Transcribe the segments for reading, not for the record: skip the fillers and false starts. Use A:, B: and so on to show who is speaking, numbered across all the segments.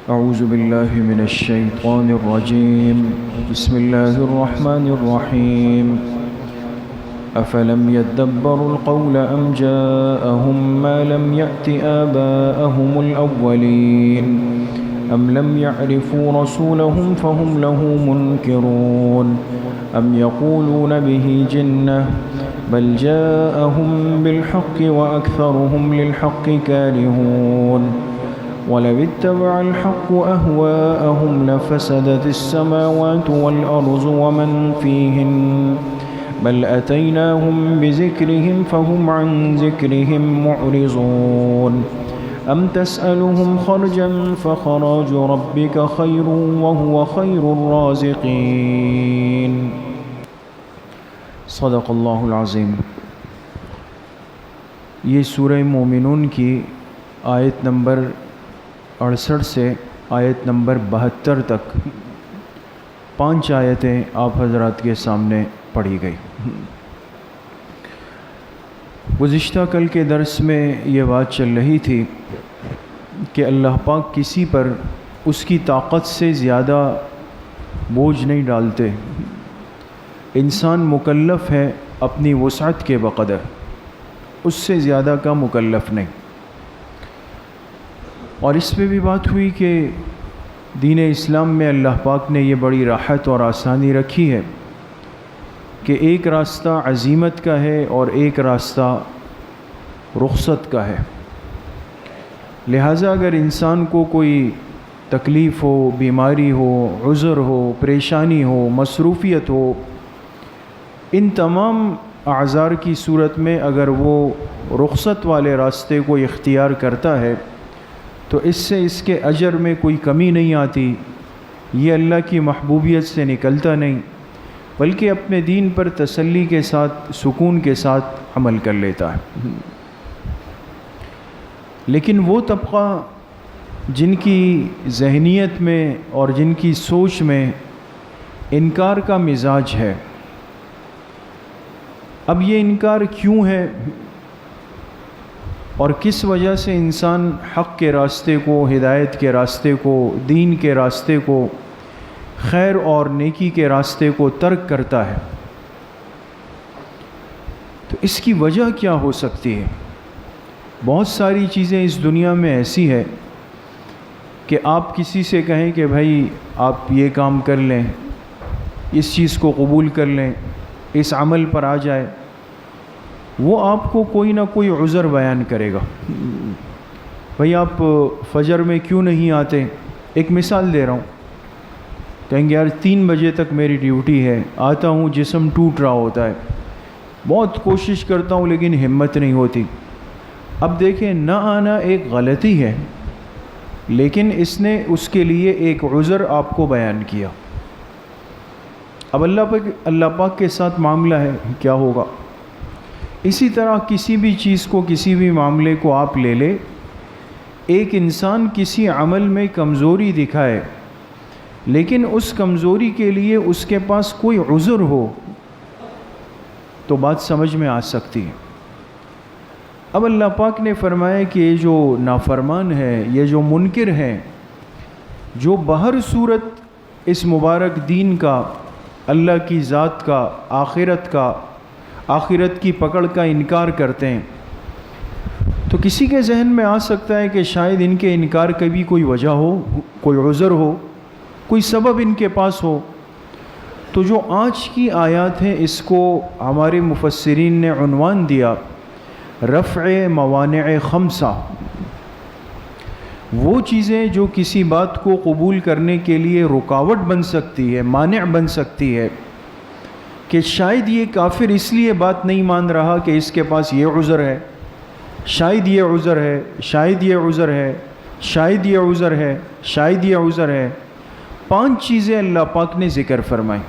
A: أعوذ بالله من الشيطان الرجيم. بسم الله الرحمن الرحيم. أفلم يدبروا القول أم جاءهم ما لم يأت آباءهم الأولين أم لم يعرفوا رسولهم فهم له منكرون أم يقولون به جنة بل جاءهم بالحق وأكثرهم للحق كارهون ولو اتبع الحق أهواءهم لفسدت السماوات والأرض ومن فيهن بل أتيناهم بذكرهم فهم عن ذكرهم معرضون أم تسألهم خرجا فخراج ربك خير وهو خير الرازقين. صدق اللہ العظیم. یہ سورہ مومنون کی آیت نمبر 68 سے آیت نمبر 72 تک 5 آیتیں آپ حضرات کے سامنے پڑھی گئی. گزشتہ کل کے درس میں یہ بات چل رہی تھی کہ اللہ پاک کسی پر اس کی طاقت سے زیادہ بوجھ نہیں ڈالتے. انسان مکلف ہے اپنی وسعت کے بقدر، اس سے زیادہ کا مکلف نہیں. اور اس پہ بھی بات ہوئی کہ دین اسلام میں اللہ پاک نے یہ بڑی راحت اور آسانی رکھی ہے کہ ایک راستہ عزیمت کا ہے اور ایک راستہ رخصت کا ہے. لہٰذا اگر انسان کو کوئی تکلیف ہو، بیماری ہو، عذر ہو، پریشانی ہو، مصروفیت ہو، ان تمام اعذار کی صورت میں اگر وہ رخصت والے راستے کو اختیار کرتا ہے تو اس سے اس کے اجر میں کوئی کمی نہیں آتی، یہ اللہ کی محبوبیت سے نکلتا نہیں، بلکہ اپنے دین پر تسلی کے ساتھ، سکون کے ساتھ عمل کر لیتا ہے. لیکن وہ طبقہ جن کی ذہنیت میں اور جن کی سوچ میں انکار کا مزاج ہے، اب یہ انکار کیوں ہے اور کس وجہ سے انسان حق کے راستے کو، ہدایت کے راستے کو، دین کے راستے کو، خیر اور نیکی کے راستے کو ترک کرتا ہے، تو اس کی وجہ کیا ہو سکتی ہے؟ بہت ساری چیزیں اس دنیا میں ایسی ہے کہ آپ کسی سے کہیں کہ بھائی آپ یہ کام کر لیں، اس چیز کو قبول کر لیں، اس عمل پر آ جائے، وہ آپ کو کوئی نہ کوئی عذر بیان کرے گا. بھائی آپ فجر میں کیوں نہیں آتے؟ ایک مثال دے رہا ہوں. کہیں گے یار 3 بجے تک میری ڈیوٹی ہے، آتا ہوں جسم ٹوٹ رہا ہوتا ہے، بہت کوشش کرتا ہوں لیکن ہمت نہیں ہوتی. اب دیکھیں، نہ آنا ایک غلطی ہے، لیکن اس نے اس کے لیے ایک عذر آپ کو بیان کیا. اب اللہ پاک کے ساتھ معاملہ ہے، کیا ہوگا؟ اسی طرح کسی بھی چیز کو، کسی بھی معاملے کو آپ لے لیں، ایک انسان کسی عمل میں کمزوری دکھائے لیکن اس کمزوری کے لیے اس کے پاس کوئی عذر ہو تو بات سمجھ میں آ سکتی ہے. اب اللہ پاک نے فرمایا کہ یہ جو نافرمان ہے، یہ جو منکر ہیں، جو بہر صورت اس مبارک دین کا، اللہ کی ذات کا، آخرت کی پکڑ کا انکار کرتے ہیں، تو کسی کے ذہن میں آ سکتا ہے کہ شاید ان کے انکار کی بھی کوئی وجہ ہو، کوئی عذر ہو، کوئی سبب ان کے پاس ہو. تو جو آج کی آیات ہیں، اس کو ہمارے مفسرین نے عنوان دیا رفع موانع 5. وہ چیزیں جو کسی بات کو قبول کرنے کے لیے رکاوٹ بن سکتی ہے، مانع بن سکتی ہے، کہ شاید یہ کافر اس لیے بات نہیں مان رہا کہ اس کے پاس یہ عذر ہے، شاید یہ عذر ہے، شاید یہ عذر ہے، شاید یہ عذر ہے، شاید یہ عذر ہے. 5 چیزیں اللہ پاک نے ذکر فرمائیں،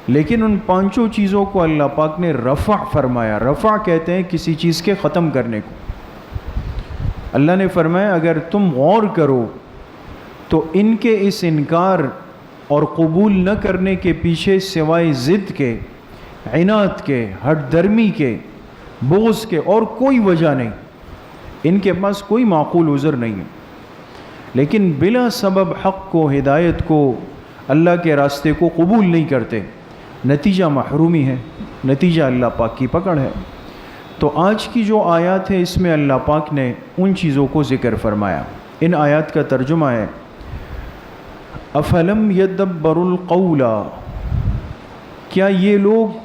A: لیکن ان 5 چیزوں کو اللہ پاک نے رفع فرمایا. رفع کہتے ہیں کسی چیز کے ختم کرنے کو. اللہ نے فرمایا اگر تم غور کرو تو ان کے اس انکار اور قبول نہ کرنے کے پیچھے سوائے ضد کے، عناد کے، ہٹ درمی کے، بغض کے اور کوئی وجہ نہیں. ان کے پاس کوئی معقول عذر نہیں ہے. لیکن بلا سبب حق کو، ہدایت کو، اللہ کے راستے کو قبول نہیں کرتے، نتیجہ محرومی ہے، نتیجہ اللہ پاک کی پکڑ ہے۔ تو آج کی جو آیات ہے اس میں اللہ پاک نے ان چیزوں کو ذکر فرمایا۔ ان آیات کا ترجمہ ہے افلم یدبروا القول، کیا یہ لوگ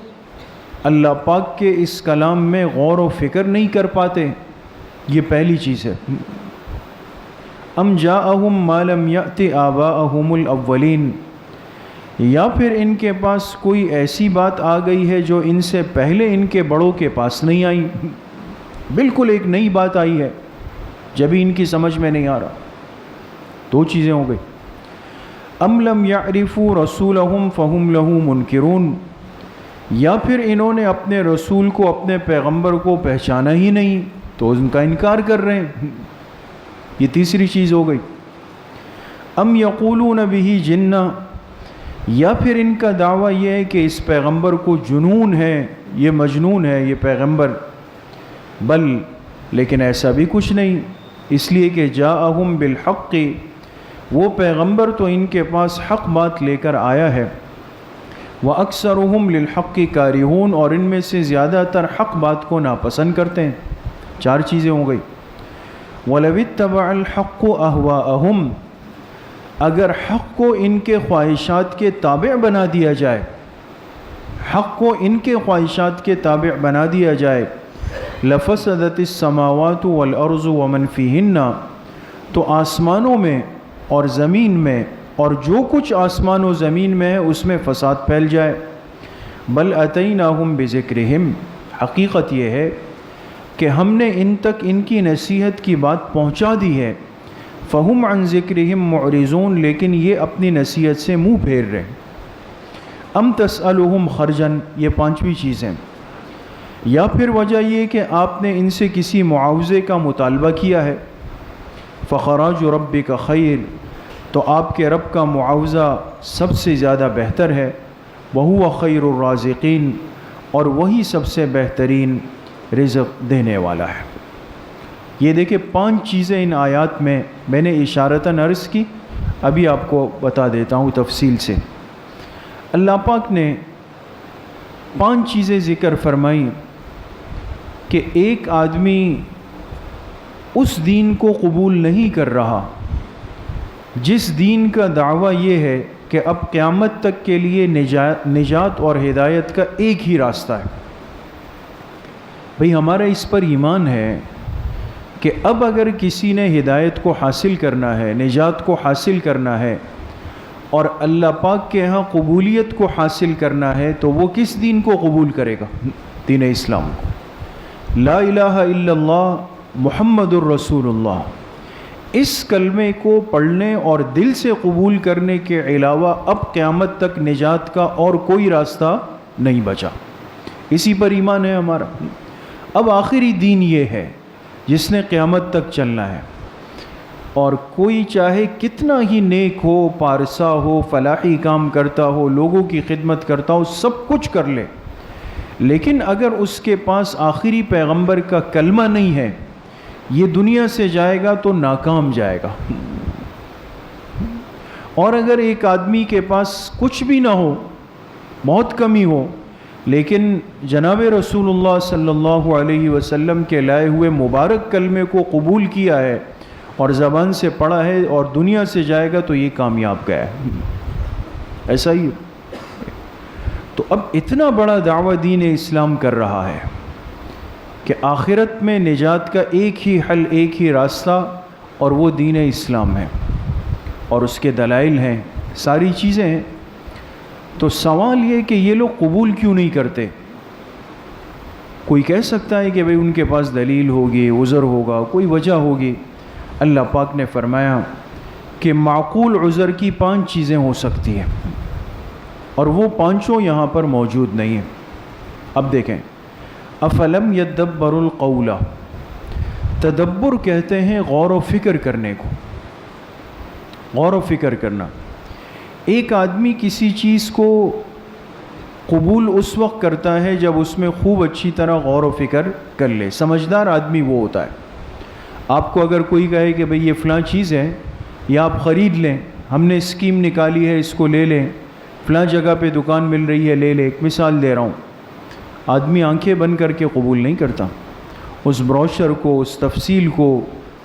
A: اللہ پاک کے اس کلام میں غور و فکر نہیں کر پاتے؟ یہ پہلی چیز ہے۔ ام جاءہم ما لم یأت آباءہم الاولین، یا پھر ان کے پاس کوئی ایسی بات آ گئی ہے جو ان سے پہلے ان کے بڑوں کے پاس نہیں آئی، بالکل ایک نئی بات آئی ہے جبھی ان کی سمجھ میں نہیں آ رہا۔ دو چیزیں ہو گئی۔ ام لم یعرفوا رسولہم فہم لہ منکرون، یا پھر انہوں نے اپنے رسول کو، اپنے پیغمبر کو پہچانا ہی نہیں تو ان کا انکار کر رہے ہیں۔ یہ تیسری چیز ہو گئی۔ ام یقولون بہ جنہ، یا پھر ان کا دعویٰ یہ ہے کہ اس پیغمبر کو جنون ہے، یہ مجنون ہے یہ پیغمبر، بل لیکن ایسا بھی کچھ نہیں، اس لیے کہ جاءہم بالحق، وہ پیغمبر تو ان کے پاس حق بات لے کر آیا ہے، وَأَكْثَرُهُمْ لِلْحَقِّ كَارِهُونَ، اور ان میں سے زیادہ تر حق بات کو ناپسند کرتے ہیں۔ چار چیزیں ہو گئی۔ وَلَوِ اتَّبَعَ الْحَقُّ أَهْوَاءَهُمْ، اگر حق کو ان کے خواہشات کے تابع بنا دیا جائے، حق کو ان کے خواہشات کے تابع بنا دیا جائے، لَفَسَدَتِ السَّمَاوَاتُ وَالْأَرْضُ وَمَنْ فِيهِنَّ، تو آسمانوں میں اور زمین میں اور جو کچھ آسمان و زمین میں ہے اس میں فساد پھیل جائے۔ بل اتیناہم بذکرہم، حقیقت یہ ہے کہ ہم نے ان تک ان کی نصیحت کی بات پہنچا دی ہے، فہم عن ذکرہم معرضون، لیکن یہ اپنی نصیحت سے منہ پھیر رہے ہیں۔ ام تسألہم خرجا، یہ پانچویں چیز ہے۔ یا پھر وجہ یہ کہ آپ نے ان سے کسی معاوضے کا مطالبہ کیا ہے، فخراج ربک خیر، تو آپ کے رب کا معاوضہ سب سے زیادہ بہتر ہے، وہو خیر الرازقین، اور وہی سب سے بہترین رزق دینے والا ہے۔ یہ دیکھیں پانچ چیزیں ان آیات میں نے اشارتاً عرض کی، ابھی آپ کو بتا دیتا ہوں تفصیل سے۔ اللہ پاک نے پانچ چیزیں ذکر فرمائی کہ ایک آدمی اس دین کو قبول نہیں کر رہا جس دین کا دعویٰ یہ ہے کہ اب قیامت تک کے لیے نجات اور ہدایت کا ایک ہی راستہ ہے۔ بھئی ہمارا اس پر ایمان ہے کہ اب اگر کسی نے ہدایت کو حاصل کرنا ہے، نجات کو حاصل کرنا ہے اور اللہ پاک کے ہاں قبولیت کو حاصل کرنا ہے تو وہ کس دین کو قبول کرے گا؟ دین اسلام کو۔ لا الہ الا اللہ محمد الرسول اللہ، اس کلمے کو پڑھنے اور دل سے قبول کرنے کے علاوہ اب قیامت تک نجات کا اور کوئی راستہ نہیں بچا۔ اسی پر ایمان ہے ہمارا۔ اب آخری دین یہ ہے جس نے قیامت تک چلنا ہے، اور کوئی چاہے کتنا ہی نیک ہو، پارسا ہو، فلاحی کام کرتا ہو، لوگوں کی خدمت کرتا ہو، سب کچھ کر لے، لیکن اگر اس کے پاس آخری پیغمبر کا کلمہ نہیں ہے، یہ دنیا سے جائے گا تو ناکام جائے گا۔ اور اگر ایک آدمی کے پاس کچھ بھی نہ ہو، بہت کمی ہو، لیکن جناب رسول اللہ صلی اللہ علیہ وسلم کے لائے ہوئے مبارک کلمے کو قبول کیا ہے اور زبان سے پڑھا ہے اور دنیا سے جائے گا تو یہ کامیاب گیا ہے۔ ایسا ہی تو اب اتنا بڑا دعویٰ دین اسلام کر رہا ہے کہ آخرت میں نجات کا ایک ہی حل، ایک ہی راستہ، اور وہ دین اسلام ہے، اور اس کے دلائل ہیں، ساری چیزیں ہیں۔ تو سوال یہ کہ یہ لوگ قبول کیوں نہیں کرتے؟ کوئی کہہ سکتا ہے کہ بھئی ان کے پاس دلیل ہوگی، عذر ہوگا، کوئی وجہ ہوگی۔ اللہ پاک نے فرمایا کہ معقول عذر کی 5 چیزیں ہو سکتی ہیں، اور وہ پانچوں یہاں پر موجود نہیں ہیں۔ اب دیکھیں، افلم یدبروا القول، تدبر کہتے ہیں غور و فکر کرنے کو، غور و فکر کرنا۔ ایک آدمی کسی چیز کو قبول اس وقت کرتا ہے جب اس میں خوب اچھی طرح غور و فکر کر لے۔ سمجھدار آدمی وہ ہوتا ہے۔ آپ کو اگر کوئی کہے کہ بھئی یہ فلاں چیز ہے، یا آپ خرید لیں، ہم نے اسکیم نکالی ہے اس کو لے لیں، فلاں جگہ پہ دکان مل رہی ہے لے لیں. ایک مثال دے رہا ہوں. آدمی آنکھیں بند کر کے قبول نہیں کرتا. اس بروشر کو، اس تفصیل کو،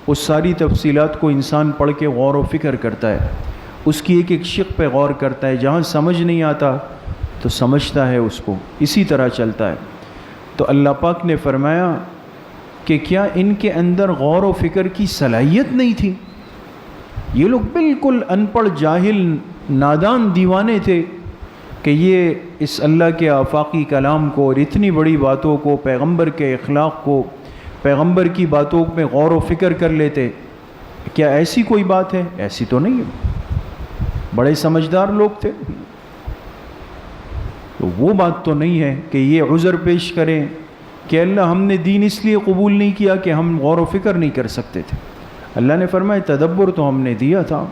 A: اس ساری تفصیلات کو انسان پڑھ کے غور و فکر کرتا ہے، اس کی ایک ایک شق پہ غور کرتا ہے. جہاں سمجھ نہیں آتا تو سمجھتا ہے اس کو. اسی طرح چلتا ہے. تو اللہ پاک نے فرمایا کہ کیا ان کے اندر غور و فکر کی صلاحیت نہیں تھی؟ یہ لوگ بالکل ان پڑھ، جاہل، نادان دیوانے تھے کہ یہ اس اللہ کے آفاقی کلام کو اور اتنی بڑی باتوں کو، پیغمبر کے اخلاق کو، پیغمبر کی باتوں میں غور و فکر کر لیتے. کیا ایسی کوئی بات ہے؟ ایسی تو نہیں ہے. بڑے سمجھدار لوگ تھے. تو وہ بات تو نہیں ہے کہ یہ عذر پیش کریں کہ اللہ ہم نے دین اس لیے قبول نہیں کیا کہ ہم غور و فکر نہیں کر سکتے تھے. اللہ نے فرمایا تدبر تو ہم نے دیا تھا،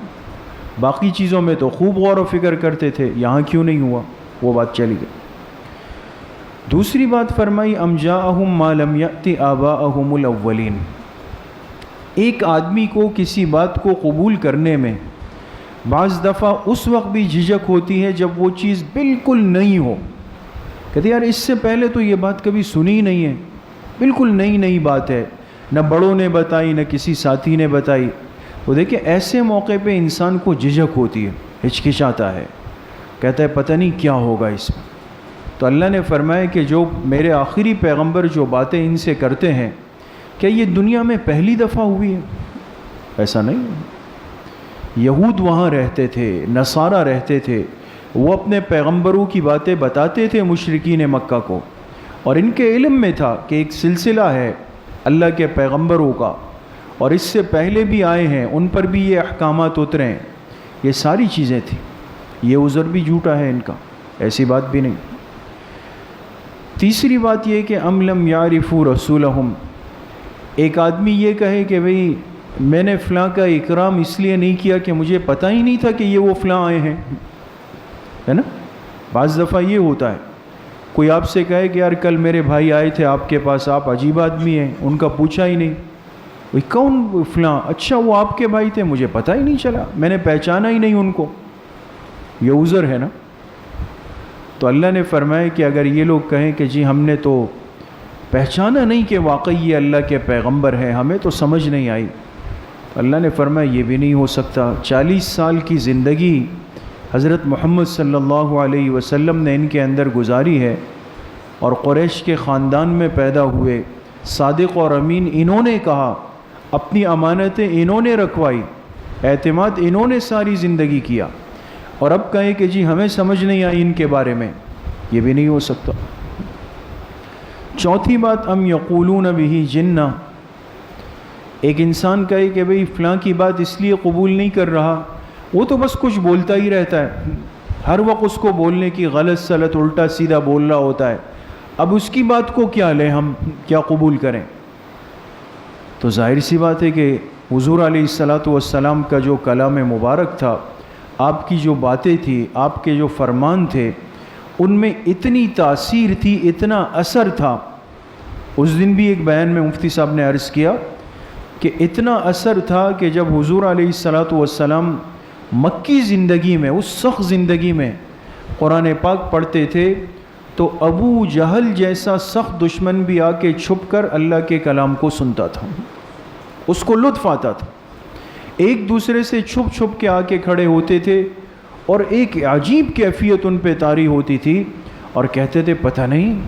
A: باقی چیزوں میں تو خوب غور و فکر کرتے تھے، یہاں کیوں نہیں ہوا؟ وہ بات چلی گئی. دوسری بات فرمائی ام جاءہم ما لم یأت آباءہم الاولین. ایک آدمی کو کسی بات کو قبول کرنے میں بعض دفعہ اس وقت بھی جھجک ہوتی ہے جب وہ چیز بالکل نئی ہو. کہتے یار اس سے پہلے تو یہ بات کبھی سنی ہی نہیں ہے، بالکل نئی بات ہے، نہ بڑوں نے بتائی نہ کسی ساتھی نے بتائی. وہ دیکھیں ایسے موقع پہ انسان کو جھجک ہوتی ہے، ہچکچاتا ہے، کہتا ہے پتہ نہیں کیا ہوگا اس میں. تو اللہ نے فرمایا کہ جو میرے آخری پیغمبر جو باتیں ان سے کرتے ہیں، کیا یہ دنیا میں پہلی دفعہ ہوئی ہے؟ ایسا نہیں. یہود وہاں رہتے تھے، نصارہ رہتے تھے، وہ اپنے پیغمبروں کی باتیں بتاتے تھے مشرکین مکہ کو، اور ان کے علم میں تھا کہ ایک سلسلہ ہے اللہ کے پیغمبروں کا، اور اس سے پہلے بھی آئے ہیں، ان پر بھی یہ احکامات اترے ہیں. یہ ساری چیزیں تھیں. یہ عذر بھی جھوٹا ہے ان کا، ایسی بات بھی نہیں. تیسری بات یہ کہ ام لم یعرفوا رسولہم. ایک آدمی یہ کہے کہ بھئی میں نے فلاں کا اکرام اس لیے نہیں کیا کہ مجھے پتہ ہی نہیں تھا کہ یہ وہ فلاں آئے ہیں، ہے نا؟ بعض دفعہ یہ ہوتا ہے، کوئی آپ سے کہے کہ یار کل میرے بھائی آئے تھے آپ کے پاس، آپ عجیب آدمی ہیں، ان کا پوچھا ہی نہیں. وہ کون فلاں؟ اچھا وہ آپ کے بھائی تھے، مجھے پتہ ہی نہیں چلا، میں نے پہچانا ہی نہیں ان کو. یہ عذر ہے نا. تو اللہ نے فرمایا کہ اگر یہ لوگ کہیں کہ جی ہم نے تو پہچانا نہیں کہ واقعی یہ اللہ کے پیغمبر ہیں، ہمیں تو سمجھ نہیں آئی، تو اللہ نے فرمایا یہ بھی نہیں ہو سکتا. 40 سال کی زندگی حضرت محمد صلی اللہ علیہ وسلم نے ان کے اندر گزاری ہے، اور قریش کے خاندان میں پیدا ہوئے، صادق اور امین انہوں نے کہا، اپنی امانتیں انہوں نے رکھوائی، اعتماد انہوں نے ساری زندگی کیا، اور اب کہیں کہ جی ہمیں سمجھ نہیں آئی ان کے بارے میں، یہ بھی نہیں ہو سکتا. چوتھی بات ام یقولون بہ جنہ. ایک انسان کہے کہ بھئی فلاں کی بات اس لیے قبول نہیں کر رہا، وہ تو بس کچھ بولتا ہی رہتا ہے، ہر وقت اس کو بولنے کی غلط سلط الٹا سیدھا بول رہا ہوتا ہے، اب اس کی بات کو کیا لیں ہم، کیا قبول کریں؟ تو ظاہر سی بات ہے کہ حضور علیہ السلام کا جو کلام مبارک تھا، آپ کی جو باتیں تھیں، آپ کے جو فرمان تھے، ان میں اتنی تاثیر تھی، اتنا اثر تھا. اس دن بھی ایک بیان میں مفتی صاحب نے عرض کیا کہ اتنا اثر تھا کہ جب حضور علیہ السلام مکی زندگی میں، اس سخت زندگی میں قرآن پاک پڑھتے تھے تو ابو جہل جیسا سخت دشمن بھی آ کے چھپ کر اللہ کے کلام کو سنتا تھا، اس کو لطف آتا تھا. ایک دوسرے سے چھپ چھپ کے آ کے کھڑے ہوتے تھے، اور ایک عجیب کیفیت ان پہ طاری ہوتی تھی، اور کہتے تھے پتہ نہیں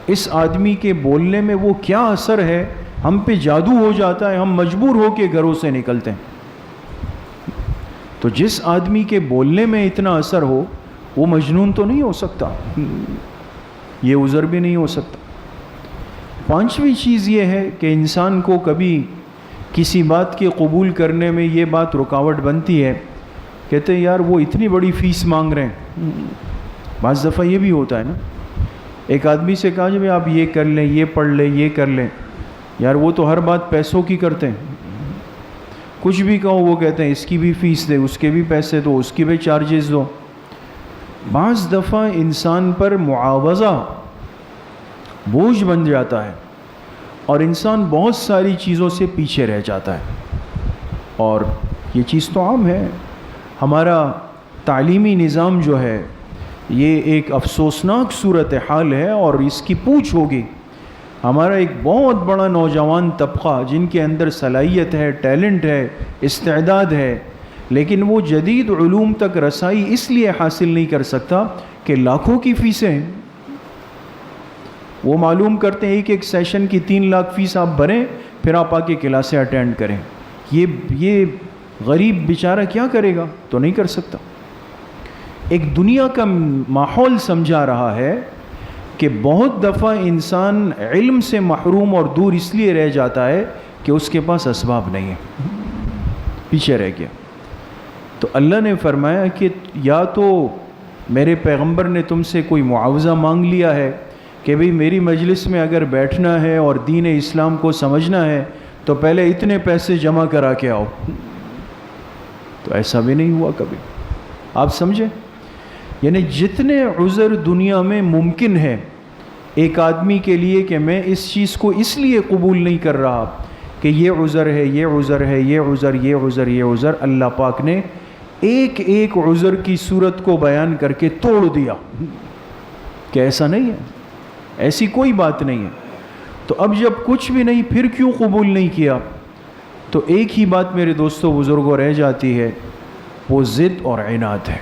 A: اس آدمی کے بولنے میں وہ کیا اثر ہے، ہم پہ جادو ہو جاتا ہے، ہم مجبور ہو کے گھروں سے نکلتے ہیں. تو جس آدمی کے بولنے میں اتنا اثر ہو وہ مجنون تو نہیں ہو سکتا، یہ عذر بھی نہیں ہو سکتا. پانچویں چیز یہ ہے کہ انسان کو کبھی کسی بات کے قبول کرنے میں یہ بات رکاوٹ بنتی ہے، کہتے ہیں یار وہ اتنی بڑی فیس مانگ رہے ہیں. بعض دفعہ یہ بھی ہوتا ہے نا، ایک آدمی سے کہا جب آپ یہ کر لیں، یہ پڑھ لیں، یہ کر لیں، یار وہ تو ہر بات پیسوں کی کرتے ہیں، کچھ بھی کہو وہ کہتے ہیں اس کی بھی فیس دے، اس کے بھی پیسے دو، اس کی بھی چارجز دو. بعض دفعہ انسان پر معاوضہ بوجھ بن جاتا ہے، اور انسان بہت ساری چیزوں سے پیچھے رہ جاتا ہے. اور یہ چیز تو عام ہے. ہمارا تعلیمی نظام جو ہے یہ ایک افسوسناک صورتحال ہے، اور اس کی پوچھ ہوگی. ہمارا ایک بہت بڑا نوجوان طبقہ جن کے اندر صلاحیت ہے، ٹیلنٹ ہے، استعداد ہے، لیکن وہ جدید علوم تک رسائی اس لیے حاصل نہیں کر سکتا کہ لاکھوں کی فیسیں ہیں. وہ معلوم کرتے ہیں ایک ایک سیشن کی 3 لاکھ فیس آپ بھریں، پھر آپ آ کے کلاسیں اٹینڈ کریں. یہ غریب بیچارہ کیا کرے گا؟ تو نہیں کر سکتا. ایک دنیا کا ماحول سمجھا رہا ہے کہ بہت دفعہ انسان علم سے محروم اور دور اس لیے رہ جاتا ہے کہ اس کے پاس اسباب نہیں ہے، پیچھے رہ گیا. تو اللہ نے فرمایا کہ یا تو میرے پیغمبر نے تم سے کوئی معاوضہ مانگ لیا ہے کہ بھئی میری مجلس میں اگر بیٹھنا ہے اور دین اسلام کو سمجھنا ہے تو پہلے اتنے پیسے جمع کرا کے آؤ. تو ایسا بھی نہیں ہوا کبھی. آپ سمجھیں؟ یعنی جتنے عذر دنیا میں ممکن ہے ایک آدمی کے لیے کہ میں اس چیز کو اس لیے قبول نہیں کر رہا کہ یہ عذر ہے، یہ عذر ہے، یہ عذر، یہ عذر، یہ عذر، اللہ پاک نے ایک ایک عذر کی صورت کو بیان کر کے توڑ دیا کہ ایسا نہیں ہے، ایسی کوئی بات نہیں ہے. تو اب جب کچھ بھی نہیں پھر کیوں قبول نہیں کیا؟ تو ایک ہی بات میرے دوستوں بزرگوں رہ جاتی ہے، وہ ضد اور عناد ہے.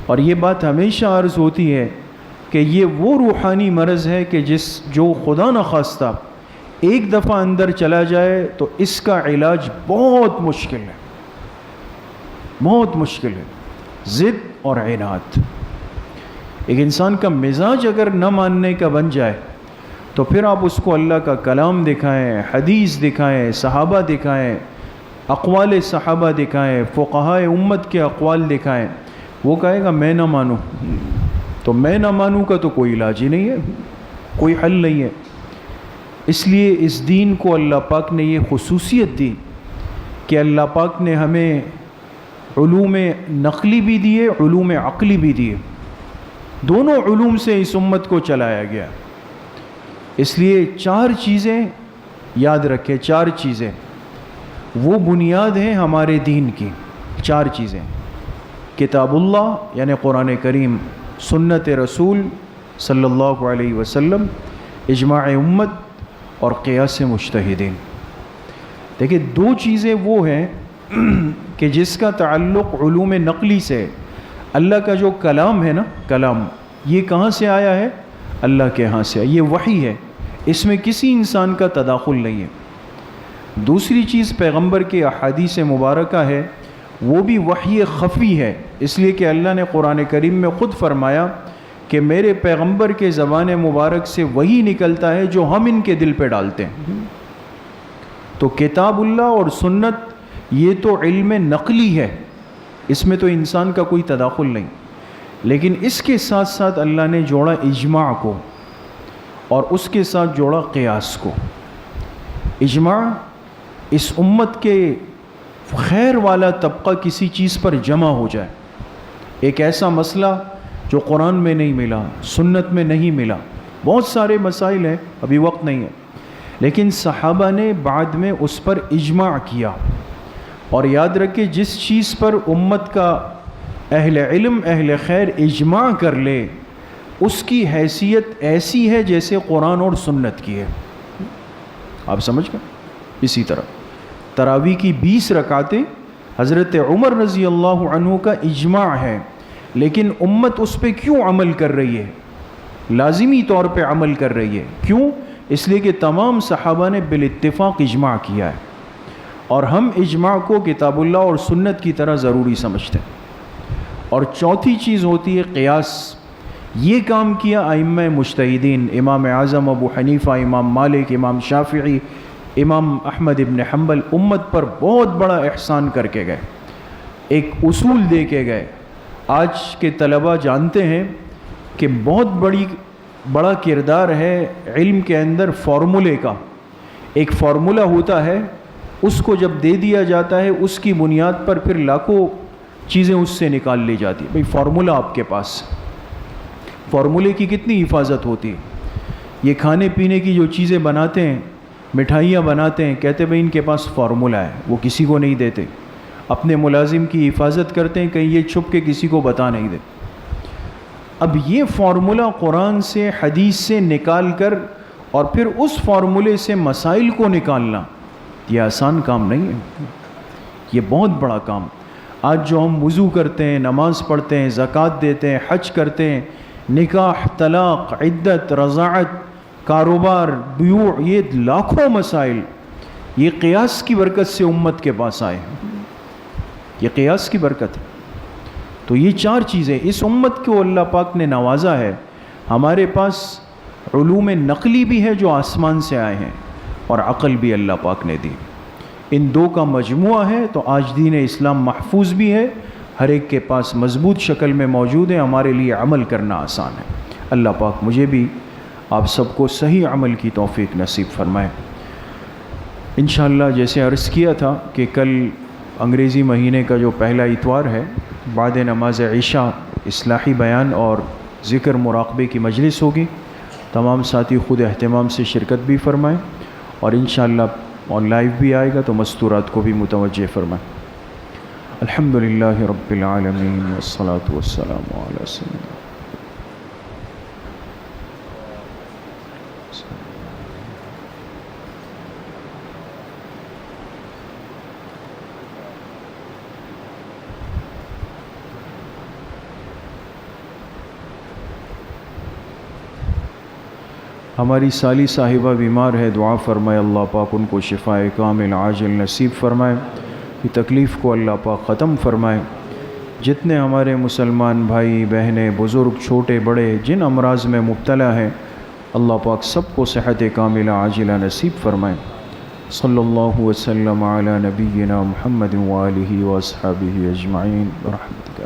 A: اور یہ بات ہمیشہ عرض ہوتی ہے کہ یہ وہ روحانی مرض ہے کہ جو خدا نخواستہ ایک دفعہ اندر چلا جائے تو اس کا علاج بہت مشکل ہے، بہت مشکل ہے. ضد اور عناد. ایک انسان کا مزاج اگر نہ ماننے کا بن جائے تو پھر آپ اس کو اللہ کا کلام دکھائیں، حدیث دکھائیں، صحابہ دکھائیں، اقوال صحابہ دکھائیں، فقہائے امت کے اقوال دکھائیں، وہ کہے گا میں نہ مانوں. تو میں نہ مانوں کا تو کوئی علاج ہی نہیں ہے، کوئی حل نہیں ہے. اس لیے اس دین کو اللہ پاک نے یہ خصوصیت دی کہ اللہ پاک نے ہمیں علوم نقلی بھی دیے، علوم عقلی بھی دیے. دونوں علوم سے اس امت کو چلایا گیا. اس لیے 4 چیزیں یاد رکھیں، 4 چیزیں وہ بنیاد ہیں ہمارے دین کی. 4 چیزیں: کتاب اللہ یعنی قرآن کریم، سنت رسول صلی اللہ علیہ وسلم، اجماع امت اور قیاس مجتہدین. دیکھیں 2 چیزیں وہ ہیں کہ جس کا تعلق علوم نقلی سے. اللہ کا جو کلام ہے نا، کلام یہ کہاں سے آیا ہے؟ اللہ کے ہاں سے. یہ وحی ہے، اس میں کسی انسان کا تداخل نہیں ہے. دوسری چیز پیغمبر کے احادیث مبارکہ ہے، وہ بھی وحی خفی ہے، اس لیے کہ اللہ نے قرآن کریم میں خود فرمایا کہ میرے پیغمبر کے زبان مبارک سے وہی نکلتا ہے جو ہم ان کے دل پہ ڈالتے ہیں. تو کتاب اللہ اور سنت یہ تو علم نقلی ہے، اس میں تو انسان کا کوئی تداخل نہیں. لیکن اس کے ساتھ ساتھ اللہ نے جوڑا اجماع کو، اور اس کے ساتھ جوڑا قیاس کو. اجماع، اس امت کے خیر والا طبقہ کسی چیز پر جمع ہو جائے. ایک ایسا مسئلہ جو قرآن میں نہیں ملا، سنت میں نہیں ملا. بہت سارے مسائل ہیں، ابھی وقت نہیں ہے، لیکن صحابہ نے بعد میں اس پر اجماع کیا. اور یاد رکھیں جس چیز پر امت کا اہل علم، اہل خیر اجماع کر لے، اس کی حیثیت ایسی ہے جیسے قرآن اور سنت کی ہے. آپ سمجھ گئے؟ اسی طرح تراویح کی 20 رکعتیں حضرت عمر رضی اللہ عنہ کا اجماع ہے، لیکن امت اس پہ کیوں عمل کر رہی ہے؟ لازمی طور پہ عمل کر رہی ہے. کیوں؟ اس لیے کہ تمام صحابہ نے بالاتفاق اجماع کیا ہے، اور ہم اجماع کو کتاب اللہ اور سنت کی طرح ضروری سمجھتے ہیں. اور چوتھی چیز ہوتی ہے قیاس. یہ کام کیا ائمہ مجتہدین، امام اعظم ابو حنیفہ، امام مالک، امام شافعی، امام احمد ابن حنبل امت پر بہت بڑا احسان کر کے گئے، ایک اصول دے کے گئے. آج کے طلباء جانتے ہیں کہ بہت بڑا کردار ہے علم کے اندر فارمولے کا. ایک فارمولہ ہوتا ہے، اس کو جب دے دیا جاتا ہے اس کی بنیاد پر پھر لاکھوں چیزیں اس سے نکال لی جاتی. بھئی فارمولہ آپ کے پاس، فارمولے کی کتنی حفاظت ہوتی ہے. یہ کھانے پینے کی جو چیزیں بناتے ہیں، مٹھائیاں بناتے ہیں، کہتے بھئی ان کے پاس فارمولہ ہے، وہ کسی کو نہیں دیتے. اپنے ملازم کی حفاظت کرتے ہیں کہیں یہ چھپ کے کسی کو بتا نہیں دے۔ اب یہ فارمولہ قرآن سے حدیث سے نکال کر اور پھر اس فارمولے سے مسائل کو نکالنا یہ آسان کام نہیں ہے، یہ بہت بڑا کام۔ آج جو ہم وضو کرتے ہیں، نماز پڑھتے ہیں، زکوٰۃ دیتے ہیں، حج کرتے ہیں، نکاح، طلاق، عدت، رضاعت، کاروبار، بیوع، یہ لاکھوں مسائل یہ قیاس کی برکت سے امت کے پاس آئے ہیں، یہ قیاس کی برکت ہے۔ تو یہ چار چیزیں اس امت کو اللہ پاک نے نوازا ہے۔ ہمارے پاس علوم نقلی بھی ہے جو آسمان سے آئے ہیں، اور عقل بھی اللہ پاک نے دی۔ ان دو کا مجموعہ ہے تو آج دین اسلام محفوظ بھی ہے، ہر ایک کے پاس مضبوط شکل میں موجود ہے، ہمارے لیے عمل کرنا آسان ہے۔ اللہ پاک مجھے بھی آپ سب کو صحیح عمل کی توفیق نصیب فرمائے۔ انشاءاللہ جیسے عرض کیا تھا کہ کل انگریزی مہینے کا جو پہلا اتوار ہے، بعد نماز عشاء اصلاحی بیان اور ذکر مراقبے کی مجلس ہوگی۔ تمام ساتھی خود اہتمام سے شرکت بھی فرمائیں، اور انشاءاللہ آن لائیو بھی آئے گا تو مستورات کو بھی متوجہ فرمائیں۔ الحمدللہ رب العالمین والصلاة والسلام علی سیدنا۔ ہماری سالی صاحبہ بیمار ہے، دعا فرمائے اللہ پاک ان کو شفائے کامل عاجل نصیب فرمائے، کی تکلیف کو اللہ پاک ختم فرمائے۔ جتنے ہمارے مسلمان بھائی بہنیں بزرگ چھوٹے بڑے جن امراض میں مبتلا ہیں، اللہ پاک سب کو صحت کاملہ عاجلہ نصیب فرمائے۔ صلی اللہ وسلم علی نبینا محمد وآلہ واصحابہ اجمعین برحمتک۔